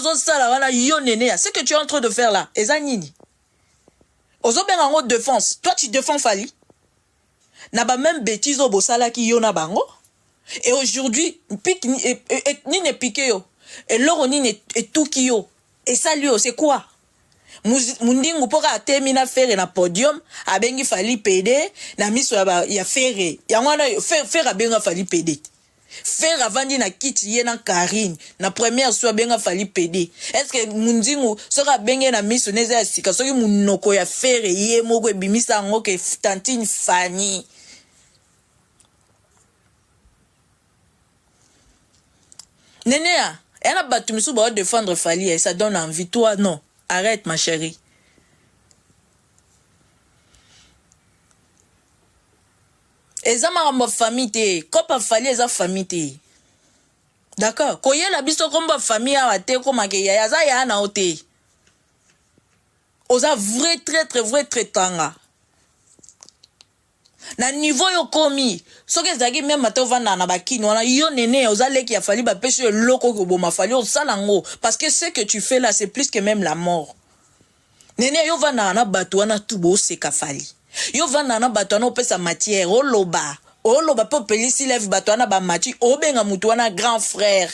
Ce que tu es en train de faire là, Ezanini. Ozo ben en haute défense. Toi, tu défends Fali. N'a pas même bêtise au bosala qui yo na bango. Et aujourd'hui, ni ne piqué yo. Et l'or ni ne tout qui yo. Et ça lui, c'est quoi? Mundingu poka termina faire na podium, abengi Fali PD, na miso ya faire. Ya ngwana faire abenga Fali PD. Faire avandi na kiti ye na Karine, na première soit benga Fali PD. Est-ce que Mundingu sera benga na miso neza ya sika, soki munoko ya faire ye moko ebimisa ngo ke Tantine Fanny. Nénéa, elle a battu Missou pour défendre Fali et ça donne envie. Toi, non. Arrête, ma chérie. Eza ma famille te. Kopa Fali eza famille te. D'accord. Koye la biso komba famille a te koma ke ya za ya na ote. Oza vrai très tanga. Na niveau yo komi soki ezaki même mato vanda na bakini wana yo nene ozaleki ya Fali ba pesi loko ko boma Fali osalango parce que ce que tu fais là c'est plus que même la mort. Nene yo vanda na bato wana tubo seka Fali. Yo vanda na bato wana opesa matière oloba po pelisi lève bato wana ba mati obenga mutu wana grand frère.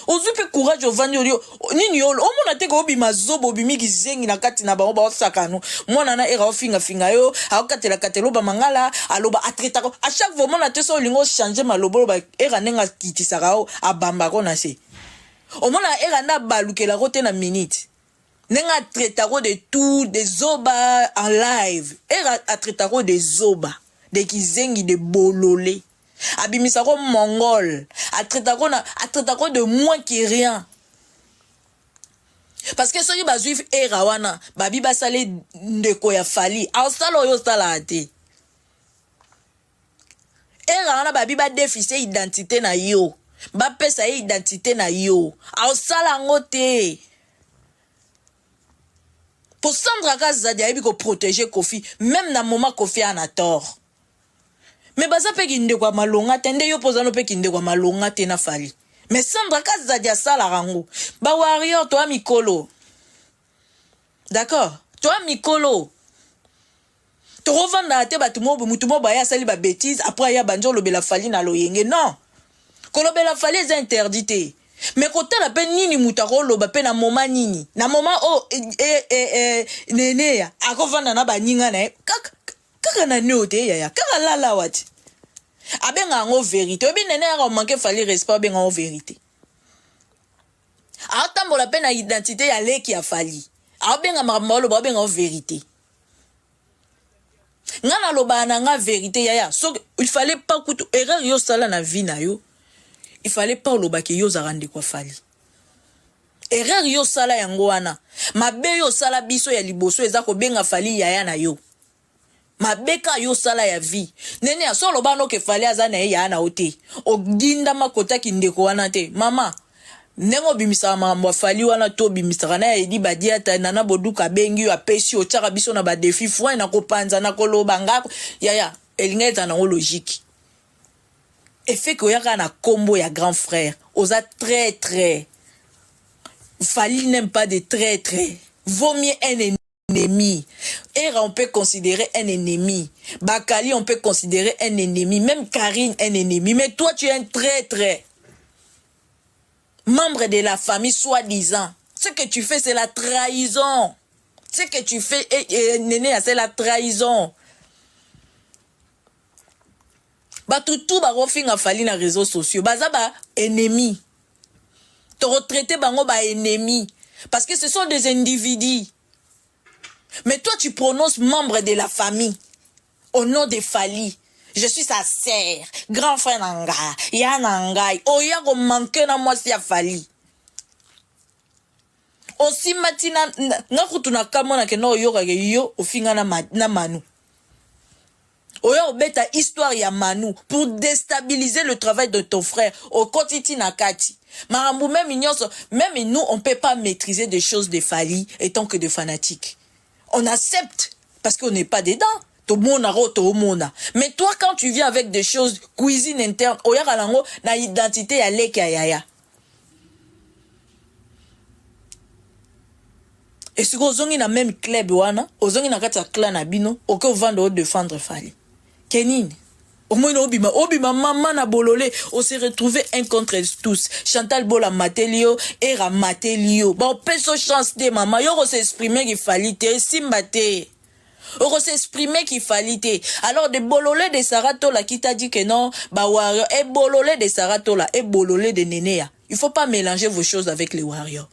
Ozupe courage ovandi olio nini yo omona te ko obima zobo obimi kizengi na kati na bango ba osakano mwana na era ofinga yo akatela katelo ba mangala aloba atreta ko à chaque fois mona te so lingo changer malobo ba era nenga kitisaka o abamba ko na se omona era na balukela ko te na minute nenga treta ko de tout des zoba en live era atreta ko des zoba de kizengi de bololé. Abimisa ko mongol atreta ko de moins que rien parce que soki ba juif era wana babi basale ndeko ya Fali ausalo yo sala ate era wana babi ba déficit identité na yo ba pesa identité na yo ausala ngote pour Sandra Kazadi ayebi ko protéger Kofi même na moment Kofi ana tort. Mais baza pe kinde kwa malonga tende yo pozano pe kinde kwa malonga te na Fali. Mais Sandra Kazadi asala rango. Ba warrior toi mikolo. D'accord? Toi mikolo. To revanda te mutumo ba ya sali ba bêtise après ya banjo lobela Fali na loyenge non. Ko lobela Fali est interdité. Mais kota la pe nini mutako loba pe na moment nini. Na moment oh nene ya akovanda na ba ninga na kaka na note ya kaka lala wati abenga ngo vérité obi nene ya manquer Fali respect benga ngo vérité atambola pe na identité ya leki ya Fali abenga mambolo ba benga ngo vérité ngana loba na nga vérité ya so il fallait pas kutu erreur yo sala na vie na yo il fallait pas loba ke yo zarande kwa Fali erreur yo sala yango wana mabe yo sala biso ya liboso eza ko benga Fali ya na yo mabeka yo sala ya vie nene ya solo bano ke Fali azana ya na ote oginda makota kindeko wana te mama nengo bimisa mambo Fali wana to bimisa na edi badia ta nana boduka bengi apesi o tsaka biso na ba défi foi na kopanza na koloba ngako ya elingeza na logique et fait que yaka na combo ya grand frère oza très Fali n'aime pas de très vaut mieux un ennemi. Era on peut considérer un ennemi. Bakali on peut considérer un ennemi. Même Karine un ennemi. Mais toi tu es un très membre de la famille soi-disant. Ce que tu fais c'est la trahison. Ce que tu fais néné c'est la trahison. Batutu ba rofinga Fali na réseaux sociaux. Bazaba ennemi. Te retraiter bango ba ennemi parce que ce sont des individus. Mais toi, tu prononces membre de la famille au nom de Fali. Je suis sa sœur, grand frère Nanga, Yananga. Oya go manque na moi si a Fali. Aussi matina na kutuna kamona ke no yoga ke yo ofinga na Manu. Oya obeta histoire ya Manu pour déstabiliser le travail de ton frère au quotidien nakati. Marambu même nous on peut pas maîtriser des choses de Fali étant que de fanatiques. On accepte parce qu'on n'est pas dedans. Mais toi, quand tu viens avec des choses, cuisine interne, na identité à l'ekayaya. Et si vous avez même club, vous avez un clan à bino, vous avez défendre Fali. Kenine. Au moins, obima, maman na bololé, on s'est retrouvé un contre tous. Chantal Bola Matelio, Era Matelio. Bon, peso chance de maman, on s'est exprimé qu'il fallait, simbate. On s'est exprimé qu'il fallait. Alors, de bololé de Saratola qui t'a dit que non, bah, warrior, et bololé de Saratola, et bololé de Nénéa. Il faut pas mélanger vos choses avec les warriors.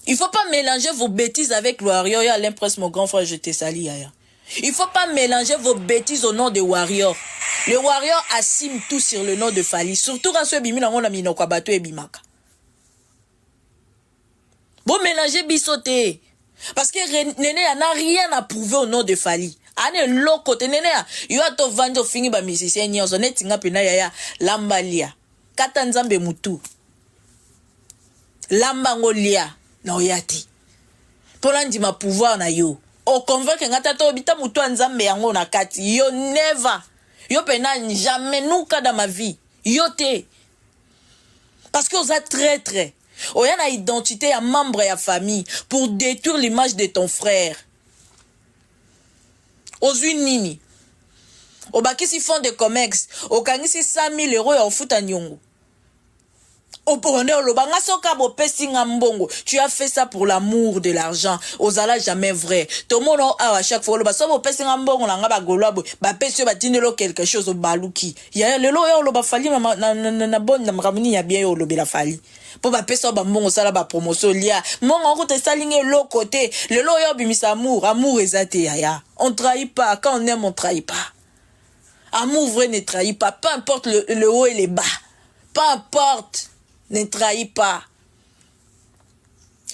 Il faut pas mélanger vos bêtises avec le warrior. Y'a l'impression, mon grand frère, je te salue. Il faut pas mélanger vos bêtises au nom de warrior. Le warrior assume tout sur le nom de Fali. Surtout quand ce bimi on a mis nos bateau et bimaka. Vous mélangez bisoté. Parce que Néné n'a rien à prouver au nom de Fali. Ane loko te Néné. Yo a to vando fingi ba musicien nyonso netinga pena ya lambalia. Katanzambe mutu. Lambangolia. Na oyati. Pola ndima pouvoir na yo. O convaincre ngata to bita mutu nzambe yango na kati. Yo never. Yo pena jamais nuka dans ma vie. Yo te. Parce que vous êtes traître. O yana identité ya membre ya famille pour détruire l'image de ton frère. Ozui nini. O bakisi fond de commerce. O kangisi 100 000 euros ya ofuta nyongo. Tu as fait ça pour l'amour de l'argent. Ozala jamais vrai. Tout le monde a à chaque fois quelque chose au baluki. Il y a le loyer au fali na bonne na mramini ya bien au lobela fali. Pour ba pesa ba mbongo sala ba promotion lia. Mon on te salinge l'autre côté. Le loyer bimisa amour ezate ya. On trahit pas quand on aime on trahit pas. Amour vrai ne trahit pas. Peu importe le haut et les bas. Peu importe. Ne trahis pas.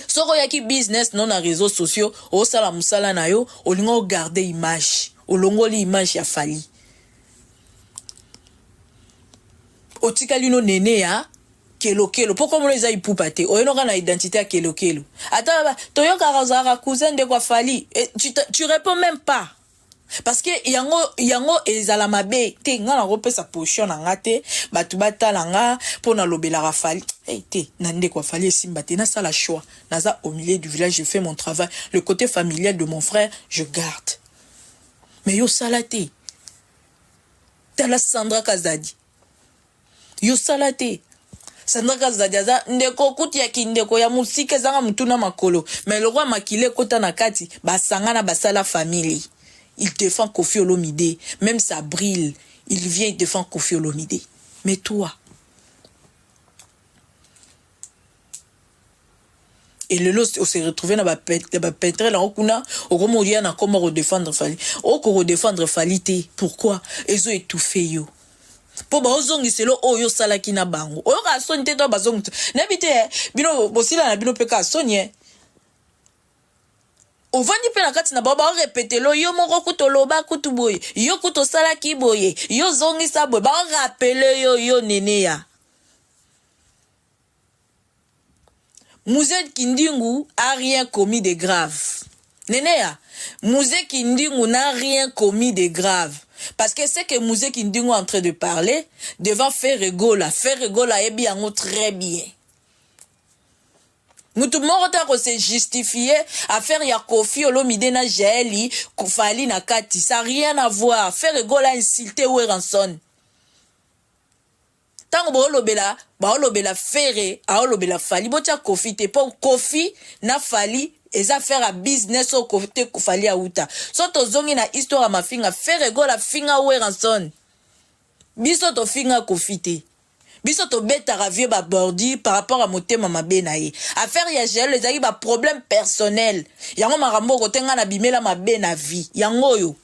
Soko yaki business non na réseaux sociaux, o sala musala na yo, o lingo garder image. O longoli image ya Fali. O tikali no Néné ya kelo. Pourquoi mo leza ipupate? O yenoka na identité ya kelo. Ata toyoka razara cousin de kwa Fali. Tu réponds même pas. Parce que yango ezala mabe te nga na repesa position na ngate batu batala nga pona lobela rafali te nande kwa Fali simba te na sala choix naza au milieu du village, je fais mon travail, le côté familial de mon frère je garde. Mais yo salate tala Sandra Kazadi yo salate Sandra Kazadi aza ndeko kuti ya kindeko ya musike zanga mutuna makolo mais le roi makile kota na kati basangana basala famille. Il défend Kofi Olomide. Même ça brille. Il vient, il défend Kofi Olomide. Mais toi. Et le lot, on s'est retrouvé dans la peinture. Là, on a comment redéfendre Fali. On redéfendre Fali. Pourquoi? Ils ont étouffé yo. Po ba ozongi selo oyo sala kina bango. Oyo ka soni te to bazongi. N'habite bino bosila na bino peka soni. On va ni pena kati na baba répéter lo yo moko kutoloba kutuboye yo kutosala kiboye yo zongi sabwe ba rappeler yo Néné ya Mouzé Kindingu a rien commis de grave. Néné ya Mouzé Kindingu n'a rien commis de grave. Parce que c'est que Mouzé Kindingu est en train de parler devant Ferregola et bien très bien. Mutu morota ko se justifier à faire ya Kofi Olomide na Jeli Fali na kati, ça rien à voir. Faire gola insulter Weranson. Tango bo lobela Ferre a lobela Fali botia Kofi te po Kofi na Fali les affaires à business au côté Fali a uta. Soto zongi na histoire ma finga Ferre gola finga Weranson. Biso to finga Kofi te. Biso to beta ravie ba bordi par rapport à motema mabe na ye. Affaire ya gel les ayi ba problème personnel. Yango marambo ko tenga na bimela mabe na vie. Yango yo.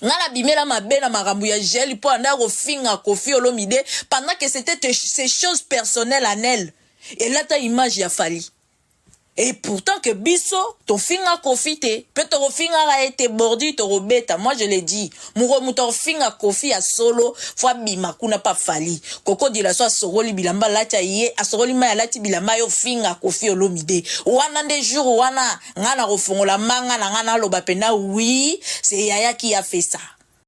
Ngala bimela mabe na marambo ya gel po anda ko finga Kofi Olomide pendant que c'était ces choses personnelles en elle. Et là ta image ya Fali. Et pourtant que biso to finga Kofi te peut to finga a été bordi to robeta. Moi je l'ai dit muto finga Kofi a solo fois bima kuna pas Fali koko di la so soroli bilamba lati ye asoroli ma lati bilamba yo finga Kofi Olomide wana de jour wana ngana rofongola manga na ngana loba pena oui c'est Yaya qui a fait ça.